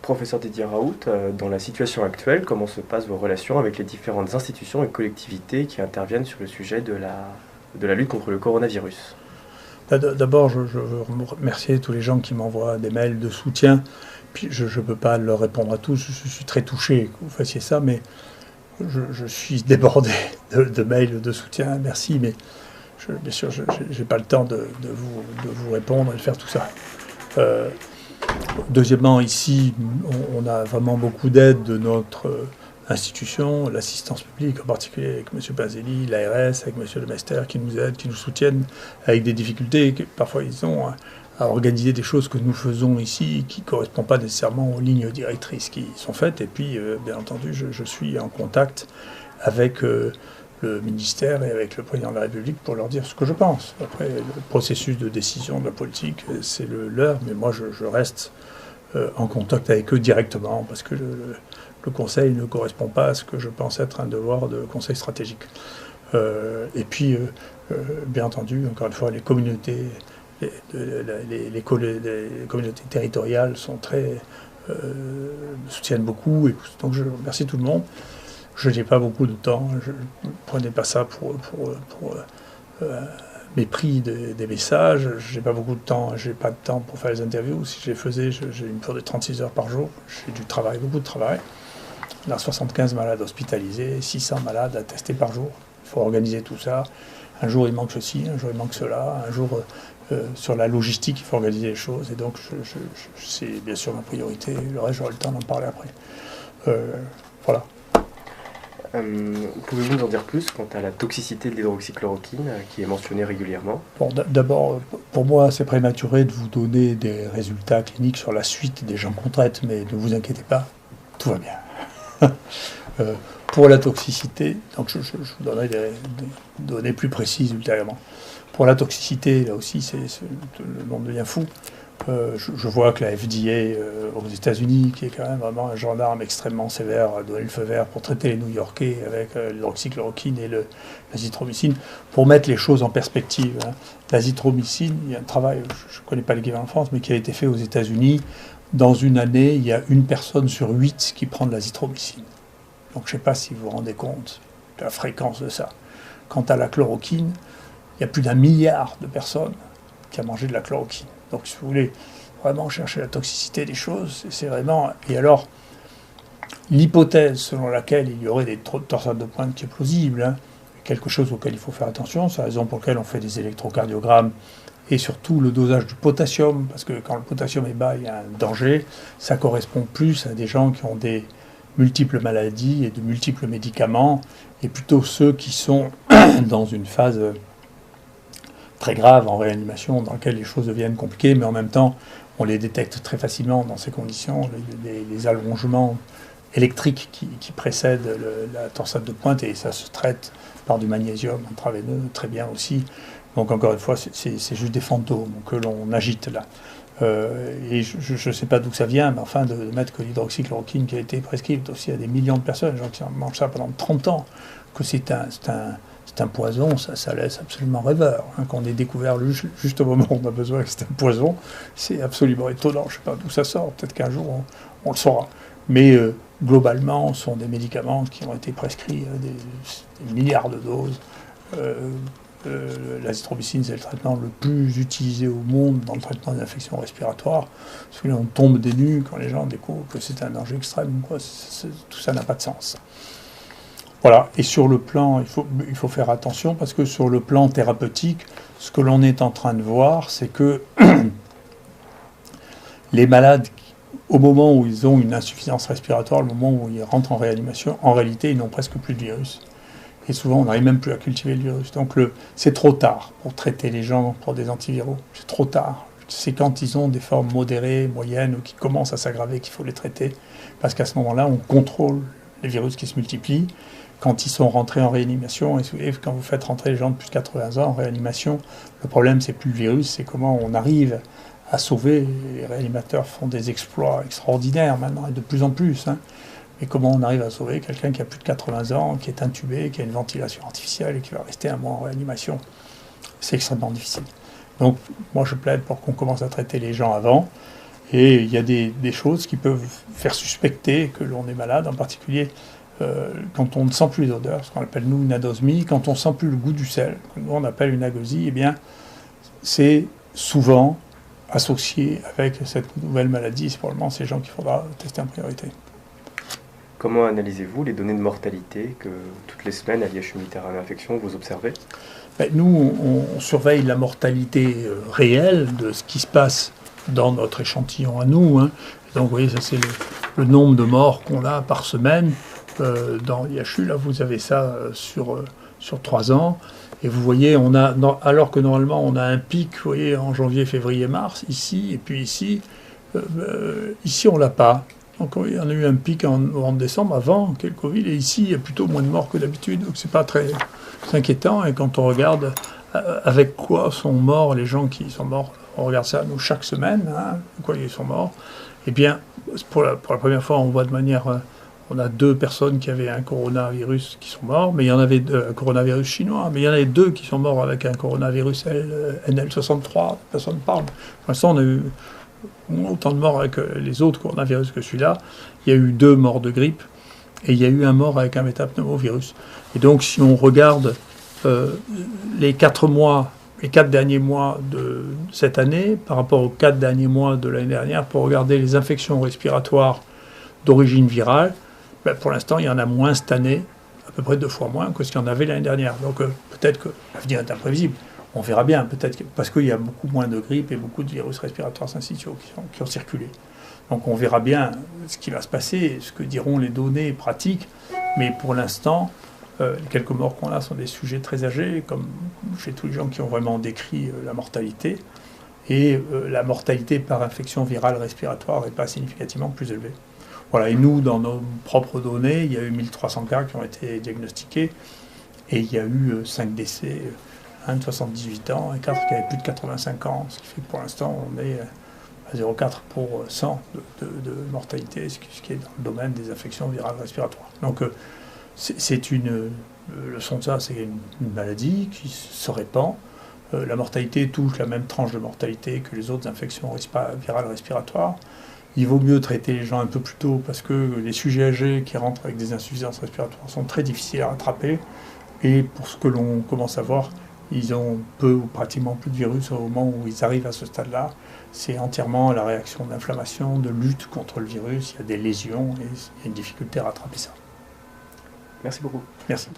Professeur Didier Raoult, dans la situation actuelle, comment se passent vos relations avec les différentes institutions et collectivités qui interviennent sur le sujet de la lutte contre le coronavirus? D'abord, je veux remercier tous les gens qui m'envoient des mails de soutien. Puis je ne peux pas leur répondre à tous. Je suis très touché que vous fassiez ça, mais je suis débordé de mails de soutien. Merci, mais bien sûr, je n'ai pas le temps de vous répondre et de faire tout ça. Deuxièmement, ici, on a vraiment beaucoup d'aide de notre institution, l'assistance publique, en particulier avec M. Pazelli, l'ARS, avec M. Lemester, qui nous aident, qui nous soutiennent avec des difficultés que parfois ils ont à organiser des choses que nous faisons ici qui ne correspondent pas nécessairement aux lignes directrices qui sont faites. Et puis, bien entendu, je suis en contact avec le ministère et avec le président de la République pour leur dire ce que je pense. Après, le processus de décision de la politique, c'est le leur, mais moi, je reste en contact avec eux directement parce que le conseil ne correspond pas à ce que je pense être un devoir de conseil stratégique. Et puis, bien entendu, encore une fois, les communautés, les communautés territoriales sont me soutiennent beaucoup. Et donc, je remercie tout le monde. Je n'ai pas beaucoup de temps. Je ne prenais pas ça pour mépris des messages. Je n'ai pas beaucoup de temps. Je n'ai pas de temps pour faire les interviews. Si je les faisais, j'ai une peur de 36 heures par jour. J'ai du travail, beaucoup de travail. On a 75 malades hospitalisés, 600 malades à tester par jour. Il faut organiser tout ça. Un jour, il manque ceci, un jour, il manque cela. Un jour, sur la logistique, il faut organiser les choses. Et donc, c'est bien sûr ma priorité. Le reste, j'aurai le temps d'en parler après. Voilà. Pouvez-vous nous en dire plus quant à la toxicité de l'hydroxychloroquine qui est mentionnée régulièrement? Bon, d'abord, pour moi, c'est prématuré de vous donner des résultats cliniques sur la suite des gens qu'on traite, mais ne vous inquiétez pas, tout va bien. Pour la toxicité, donc je vous donnerai des données plus précises ultérieurement. Pour la toxicité, là aussi, le monde devient fou. Je vois que la FDA aux États-Unis, qui est quand même vraiment un gendarme extrêmement sévère, a donné le feu vert pour traiter les New-Yorkais avec l'hydroxychloroquine et l'azithromycine. Pour mettre les choses en perspective, hein, l'azithromycine, il y a un travail, je ne connais pas l'équivalent en France, mais qui a été fait aux États-Unis. Dans une année, il y a une personne sur 8 qui prend de l'azithromycine. Donc je ne sais pas si vous vous rendez compte de la fréquence de ça. Quant à la chloroquine, il y a plus d'1 milliard de personnes qui ont mangé de la chloroquine. Donc si vous voulez vraiment chercher la toxicité des choses, c'est vraiment... Et alors, l'hypothèse selon laquelle il y aurait des torsades de pointe qui est plausible, hein, quelque chose auquel il faut faire attention, c'est la raison pour laquelle on fait des électrocardiogrammes, et surtout le dosage du potassium, parce que quand le potassium est bas, il y a un danger. Ça correspond plus à des gens qui ont des multiples maladies et de multiples médicaments, et plutôt ceux qui sont dans une phase très grave en réanimation, dans laquelle les choses deviennent compliquées, mais en même temps, on les détecte très facilement dans ces conditions, les allongements électriques qui précèdent la torsade de pointe, et ça se traite par du magnésium intraveineux très bien aussi. Donc encore une fois, c'est juste des fantômes que l'on agite là. Et je ne sais pas d'où ça vient, mais enfin de mettre que l'hydroxychloroquine qui a été prescrite aussi à des millions de personnes, gens qui mangent ça pendant 30 ans, que c'est un poison, ça laisse absolument rêveur. Hein, qu'on ait découvert juste au moment où on a besoin que c'est un poison, c'est absolument étonnant. Je ne sais pas d'où ça sort, peut-être qu'un jour on le saura. Mais globalement, ce sont des médicaments qui ont été prescrits à des milliards de doses. L'azithromycine, c'est le traitement le plus utilisé au monde dans le traitement des infections respiratoires. Parce que là, on tombe des nues quand les gens découvrent que c'est un danger extrême. Quoi. Tout ça n'a pas de sens. Voilà. Et sur le plan, il faut faire attention, parce que sur le plan thérapeutique, ce que l'on est en train de voir, c'est que les malades, au moment où ils ont une insuffisance respiratoire, le moment où ils rentrent en réanimation, en réalité, ils n'ont presque plus de virus. Et souvent, on n'arrive même plus à cultiver le virus. Donc, c'est trop tard pour traiter les gens pour des antiviraux. C'est trop tard. C'est quand ils ont des formes modérées, moyennes, ou qui commencent à s'aggraver qu'il faut les traiter. Parce qu'à ce moment-là, on contrôle les virus qui se multiplient. Quand ils sont rentrés en réanimation, et quand vous faites rentrer les gens de plus de 80 ans en réanimation, le problème, c'est plus le virus, c'est comment on arrive à sauver. Les réanimateurs font des exploits extraordinaires maintenant, et de plus en plus, hein. Et comment on arrive à sauver quelqu'un qui a plus de 80 ans, qui est intubé, qui a une ventilation artificielle et qui va rester 1 mois en réanimation? C'est extrêmement difficile. Donc, moi, je plaide pour qu'on commence à traiter les gens avant. Et il y a des choses qui peuvent faire suspecter que l'on est malade, en particulier quand on ne sent plus les odeurs, ce qu'on appelle nous une anosmie, quand on ne sent plus le goût du sel, que nous on appelle une agosie, eh bien c'est souvent associé avec cette nouvelle maladie. C'est probablement ces gens qu'il faudra tester en priorité. Comment analysez-vous les données de mortalité que toutes les semaines à l'IHU Méditerranée Infection vous observez? Nous, on surveille la mortalité réelle de ce qui se passe dans notre échantillon à nous. Donc vous voyez, ça c'est le nombre de morts qu'on a par semaine dans l'IHU. Là, vous avez ça sur 3 ans. Et vous voyez, alors que normalement on a un pic, vous voyez, en janvier, février, mars, ici, et puis ici, ici on l'a pas. Donc il y en a eu un pic en novembre-décembre avant qu'il y ait le Covid, et ici il y a plutôt moins de morts que d'habitude, donc c'est pas très inquiétant. Et quand on regarde avec quoi sont morts les gens qui sont morts, on regarde ça nous chaque semaine, quoi ils sont morts, et bien pour la première fois on voit de manière... On a 2 personnes qui avaient un coronavirus qui sont morts, mais il y en avait un coronavirus chinois, mais il y en avait 2 qui sont morts avec un coronavirus NL63, personne ne parle. Pour l'instant, on a eu autant de morts avec les autres coronavirus que celui-là. Il y a eu 2 morts de grippe, et il y a eu un mort avec un métapneumovirus. Et donc, si on regarde les 4 derniers mois de cette année, par rapport aux 4 derniers mois de l'année dernière, pour regarder les infections respiratoires d'origine virale, pour l'instant, il y en a moins cette année, à peu près 2 fois moins que ce qu'il y en avait l'année dernière. Donc peut-être que l'avenir est imprévisible. On verra bien, peut-être parce qu'il y a beaucoup moins de grippe et beaucoup de virus respiratoires syncytiaux qui ont circulé. Donc on verra bien ce qui va se passer, ce que diront les données pratiques. Mais pour l'instant, les quelques morts qu'on a sont des sujets très âgés, comme chez tous les gens qui ont vraiment décrit la mortalité. Et la mortalité par infection virale respiratoire n'est pas significativement plus élevée. Voilà, et nous, dans nos propres données, il y a eu 1300 cas qui ont été diagnostiqués, et il y a eu 5 décès, un de 78 ans et 4 qui avaient plus de 85 ans, ce qui fait que pour l'instant, on est à 0,4 pour 100 de mortalité, ce qui est dans le domaine des infections virales respiratoires. Donc, c'est une leçon de ça, c'est une maladie qui se répand. La mortalité touche la même tranche de mortalité que les autres infections virales respiratoires. Il vaut mieux traiter les gens un peu plus tôt parce que les sujets âgés qui rentrent avec des insuffisances respiratoires sont très difficiles à rattraper. Et pour ce que l'on commence à voir, ils ont peu ou pratiquement plus de virus au moment où ils arrivent à ce stade-là. C'est entièrement la réaction d'inflammation, de lutte contre le virus. Il y a des lésions et il y a une difficulté à rattraper ça. Merci beaucoup. Merci.